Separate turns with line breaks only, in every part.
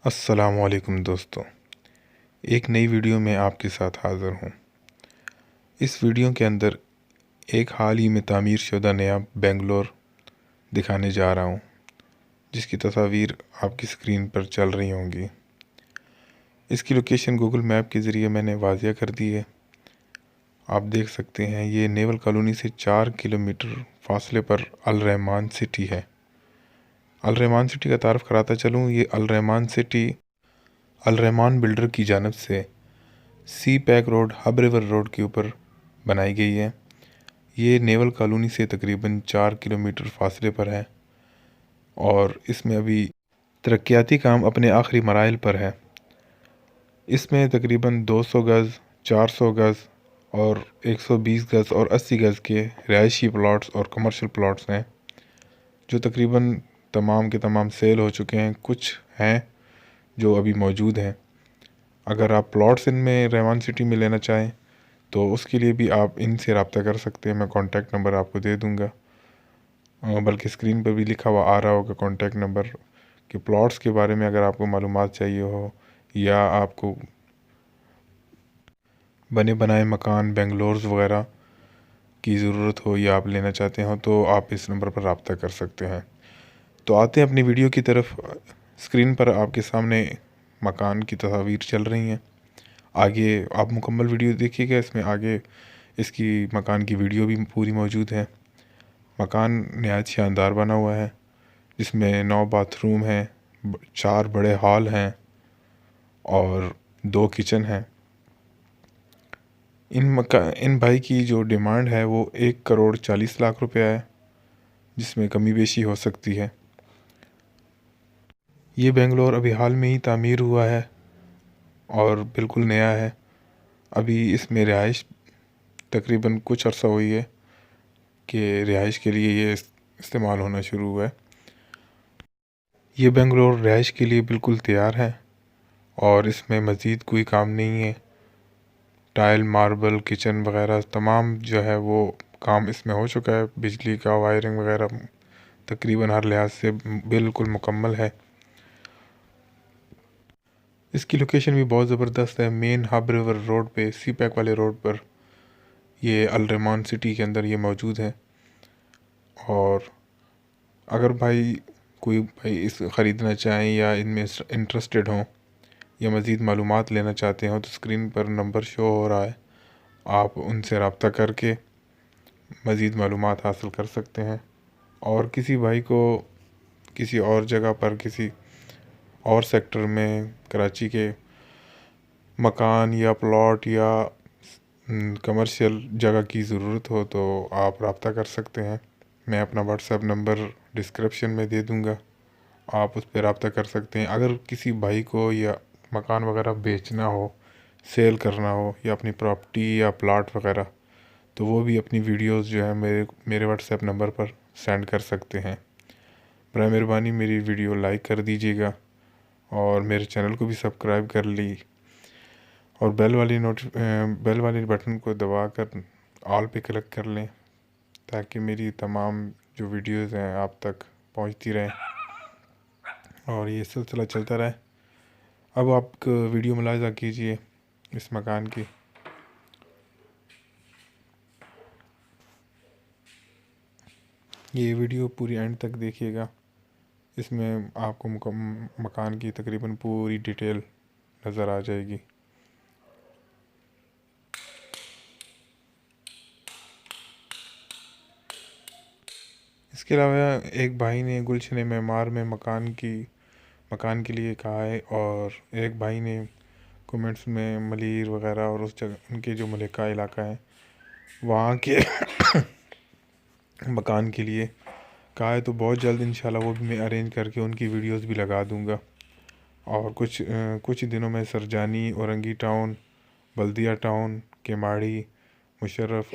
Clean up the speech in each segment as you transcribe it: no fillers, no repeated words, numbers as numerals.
अस्सलामुअलैकुम दोस्तों, एक नई वीडियो में आपके साथ हाज़िर हूँ। इस वीडियो के अंदर एक हाल ही में तामीर शुदा नया बेंगलोर दिखाने जा रहा हूँ, जिसकी तस्वीर आपकी स्क्रीन पर चल रही होंगी। इसकी लोकेशन गूगल मैप के ज़रिए मैंने वाज़िया कर दी है। आप देख सकते हैं, ये नेवल कॉलोनी से 4 किलोमीटर फासले पर अल रहमान सिटी है। अल रहमान सिटी का तारफ़ कराता चलूँ, ये अल रहमान सिटी अल रहमान बिल्डर की जानब से CPEC road, Hub river road के ऊपर बनाई गई है। ये नेवल कॉलोनी से तकरीबन 4 किलोमीटर फासले पर है और इसमें अभी तरक्याती काम अपने आखिरी मराइल पर है। इसमें तकरीबन 200 गज़, 400 गज़ और 120 गज़ और 80 गज़ के रिहायशी प्लॉट्स और कमर्शियल प्लॉट्स हैं, जो तकरीबन तमाम के तमाम सेल हो चुके हैं। कुछ हैं जो अभी मौजूद हैं। अगर आप प्लॉट्स इनमें रहमान सिटी में लेना चाहें तो उसके लिए भी आप इनसे रब्ता कर सकते हैं। मैं कॉन्टैक्ट नंबर आपको दे दूंगा, बल्कि स्क्रीन पर भी लिखा हुआ आ रहा होगा कॉन्टैक्ट नंबर, कि प्लॉट्स के बारे में अगर आपको मालूमात चाहिए हो या आपको बने बनाए मकान बेंगलोर्स वगैरह की ज़रूरत हो या आप लेना चाहते हो तो आप इस नंबर पर रब्ता कर सकते हैं। तो आते हैं अपनी वीडियो की तरफ। स्क्रीन पर आपके सामने मकान की तस्वीर चल रही हैं। आगे आप मुकम्मल वीडियो देखिएगा, इसमें आगे इसकी मकान की वीडियो भी पूरी मौजूद है। मकान नहायत शानदार बना हुआ है, जिसमें 9 बाथरूम हैं, 4 बड़े हॉल हैं और 2 किचन हैं। इन भाई की जो डिमांड है वो 1 करोड़ 40 लाख रुपया है, जिसमें कमी बेशी हो सकती है। ये बेंगलोर अभी हाल में ही तामीर हुआ है और बिल्कुल नया है। अभी इसमें रिहाइश तकरीबन कुछ अर्सा हुई है कि रिहाइश के लिए ये इस्तेमाल होना शुरू हुआ है। ये बेंगलोर रिहाइश के लिए बिल्कुल तैयार है और इसमें मज़ीद कोई काम नहीं है। टाइल, मार्बल, किचन वगैरह तमाम जो है वो काम इसमें हो चुका है। बिजली का वायरिंग वगैरह तकरीबन हर लिहाज से बिल्कुल मुकम्मल है। इसकी लोकेशन भी बहुत ज़बरदस्त है। मेन हब रिवर रोड पे, सी पैक वाले रोड पर ये अल रहमान सिटी के अंदर ये मौजूद है। और अगर कोई भाई इस ख़रीदना चाहें या इनमें इंटरेस्टेड हों या मज़ीद मालूमात लेना चाहते हो तो स्क्रीन पर नंबर शो हो रहा है, आप उनसे रब्ता करके मज़ीद मालूमात हासिल कर सकते हैं। और किसी भाई को किसी और जगह पर, किसी और सेक्टर में कराची के मकान या प्लॉट या कमर्शियल जगह की ज़रूरत हो तो आप रब्ता कर सकते हैं। मैं अपना व्हाट्सएप नंबर डिस्क्रिप्शन में दे दूँगा, आप उस पर रब्ता कर सकते हैं। अगर किसी भाई को या मकान वगैरह बेचना हो, सेल करना हो या अपनी प्रॉपर्टी या प्लाट वगैरह, तो वो भी अपनी वीडियोस जो है मेरे व्हाट्सएप नंबर पर सेंड कर सकते हैं। बराए मेहरबानी मेरी वीडियो लाइक कर दीजिएगा और मेरे चैनल को भी सब्सक्राइब कर ली और बेल वाली बटन को दबा कर ऑल पे क्लिक कर लें, ताकि मेरी तमाम जो वीडियोस हैं आप तक पहुंचती रहें और ये सिलसिला चलता रहे। अब आप वीडियो मुलाहिज़ा कीजिए इस मकान की। ये वीडियो पूरी एंड तक देखिएगा, इसमें आपको मकान की तकरीबन पूरी डिटेल नज़र आ जाएगी। इसके अलावा एक भाई ने गुलशन मेमार में मकान के लिए कहा है और एक भाई ने कमेंट्स में मलीर वगैरह और उस जगह उनके जो मलिका इलाका है वहाँ के मकान के लिए कहा है। तो बहुत जल्द इंशाल्लाह वो भी मैं अरेंज करके उनकी वीडियोस भी लगा दूंगा। और कुछ दिनों में सरजानी, औरंगी टाउन, बल्दिया टाउन, केमाड़ी, मुशर्रफ,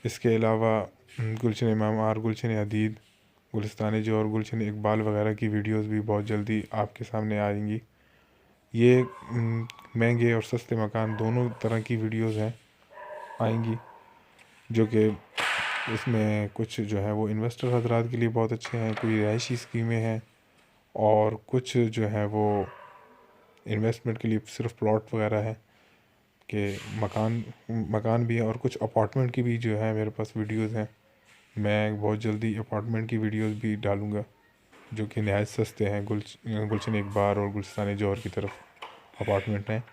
इसके अलावा गुलशन मेमार, गुलशन हदीद, गुलिस्तान जौहर, गुलशन इकबाल वगैरह की वीडियोस भी बहुत जल्दी आपके सामने आएंगी। ये महंगे और सस्ते मकान दोनों तरह की वीडियोस हैं आएंगी, जो कि इसमें कुछ जो है वो इन्वेस्टर हजरात के लिए बहुत अच्छे हैं, कोई रिहायशी स्कीमें हैं और कुछ जो है वो इन्वेस्टमेंट के लिए सिर्फ प्लॉट वगैरह है कि मकान मकान भी है, और कुछ अपार्टमेंट की भी जो है मेरे पास वीडियोज़ हैं। मैं बहुत जल्दी अपार्टमेंट की वीडियोज़ भी डालूँगा जो कि नहायत सस्ते हैं। गुलशन इकबार और गुलस्तान जौहर की तरफ अपार्टमेंट हैं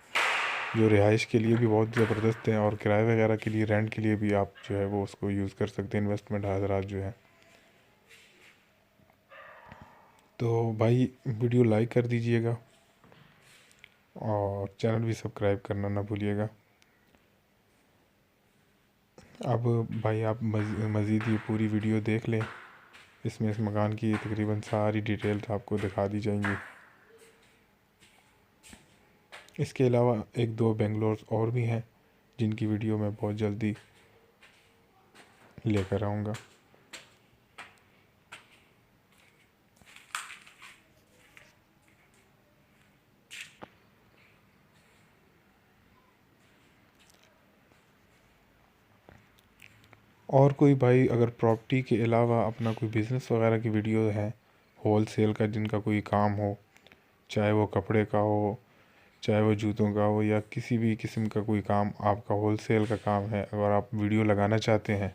जो रिहाइश के लिए भी बहुत ज़बरदस्त हैं, और किराए वगैरह के लिए, रेंट के लिए भी आप जो है वो उसको यूज़ कर सकते हैं, इन्वेस्टमेंट हज़रात जो है। तो भाई वीडियो लाइक कर दीजिएगा और चैनल भी सब्सक्राइब करना ना भूलिएगा। अब भाई आप मज़ीद ये पूरी वीडियो देख लें, इसमें इस मकान की तकरीबन सारी डिटेल्स आपको दिखा दी जाएंगी। इसके अलावा एक दो बेंगलोर और भी हैं जिनकी वीडियो मैं बहुत जल्दी लेकर आऊँगा। और कोई भाई अगर प्रॉपर्टी के अलावा अपना कोई बिज़नेस वगैरह की वीडियो है, होल सेल का जिनका कोई काम हो, चाहे वो कपड़े का हो, चाहे वो जूतों का हो, या किसी भी किस्म का कोई काम आपका होल सेल का काम है, अगर आप वीडियो लगाना चाहते हैं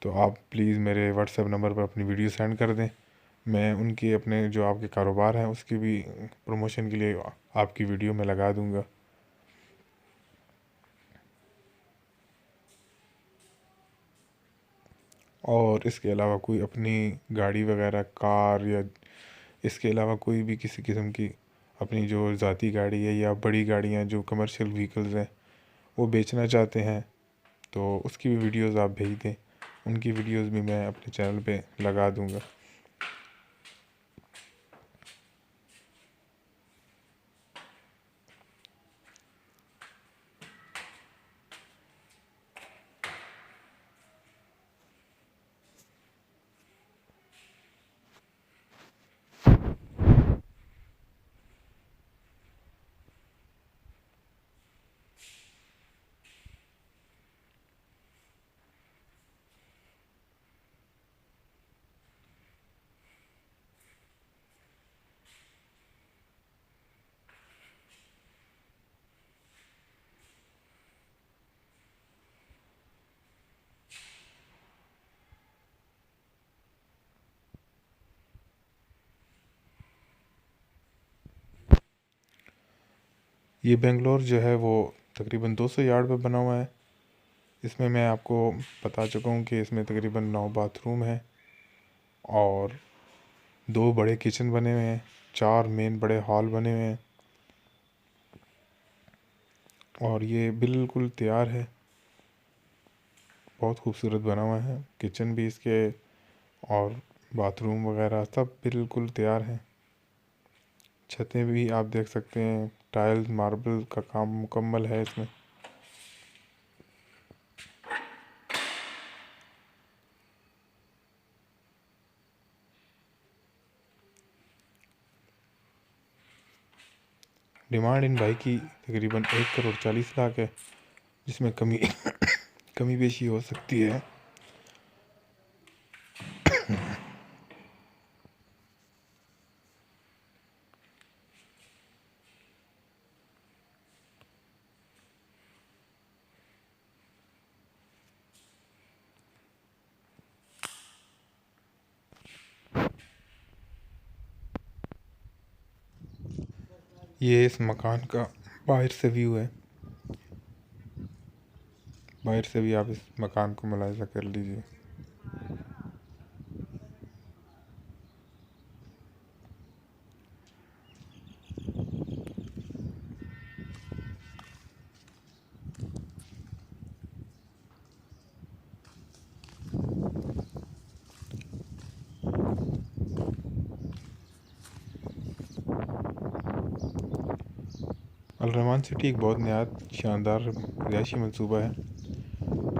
तो आप प्लीज़ मेरे व्हाट्सएप नंबर पर अपनी वीडियो सेंड कर दें। मैं उनके अपने जो आपके कारोबार हैं उसकी भी प्रमोशन के लिए आपकी वीडियो में लगा दूंगा। और इसके अलावा कोई अपनी गाड़ी वगैरह, कार, या इसके अलावा कोई भी किसी किस्म की अपनी जो ज़ाती गाड़ी है या बड़ी गाड़ियाँ जो कमर्शियल व्हीकल्स हैं वो बेचना चाहते हैं तो उसकी भी वीडियोस आप भेज दें, उनकी वीडियोस भी मैं अपने चैनल पे लगा दूंगा। ये बेंगलोर जो है वो तकरीबन 200 यार्ड पे बना हुआ है। इसमें मैं आपको बता चुका हूँ कि इसमें तकरीबन 9 बाथरूम हैं और 2 बड़े किचन बने हुए हैं, 4 मेन बड़े हॉल बने हुए हैं, और ये बिल्कुल तैयार है। बहुत खूबसूरत बना हुआ है, किचन भी इसके और बाथरूम वगैरह सब बिल्कुल तैयार हैं। छतें भी आप देख सकते हैं, टाइल्स मार्बल का काम मुकम्मल है इसमें। डिमांड इन भाई की तकरीबन 1 करोड़ 40 लाख है, जिसमें कमी कमी बेशी हो सकती है। ये इस मकान का बाहर से व्यू है, बाहर से भी आप इस मकान को मुलाहिजा कर लीजिए। अल रहमान सिटी एक बहुत नहायत शानदार रिहायशी मनसूबा है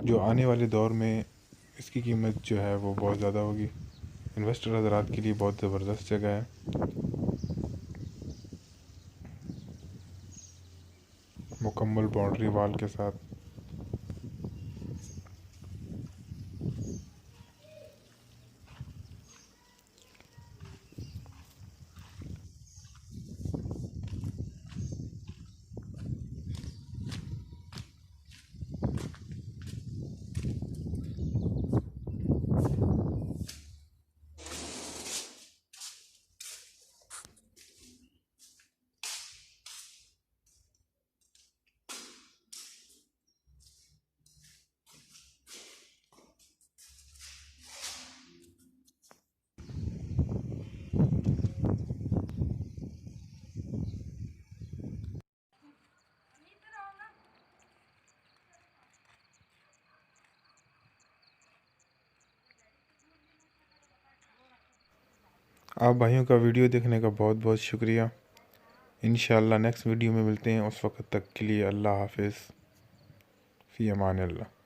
जो आने वाले दौर में इसकी कीमत जो है वो बहुत ज़्यादा होगी। इन्वेस्टर हज़रात के लिए बहुत ज़बरदस्त जगह है, मुकम्मल बाउंड्री वाल के साथ। आप भाइयों का वीडियो देखने का बहुत बहुत शुक्रिया। इंशाअल्लाह नेक्स्ट वीडियो में मिलते हैं, उस वक्त तक के लिए अल्लाह हाफिज़, फ़ी अमान अल्लाह।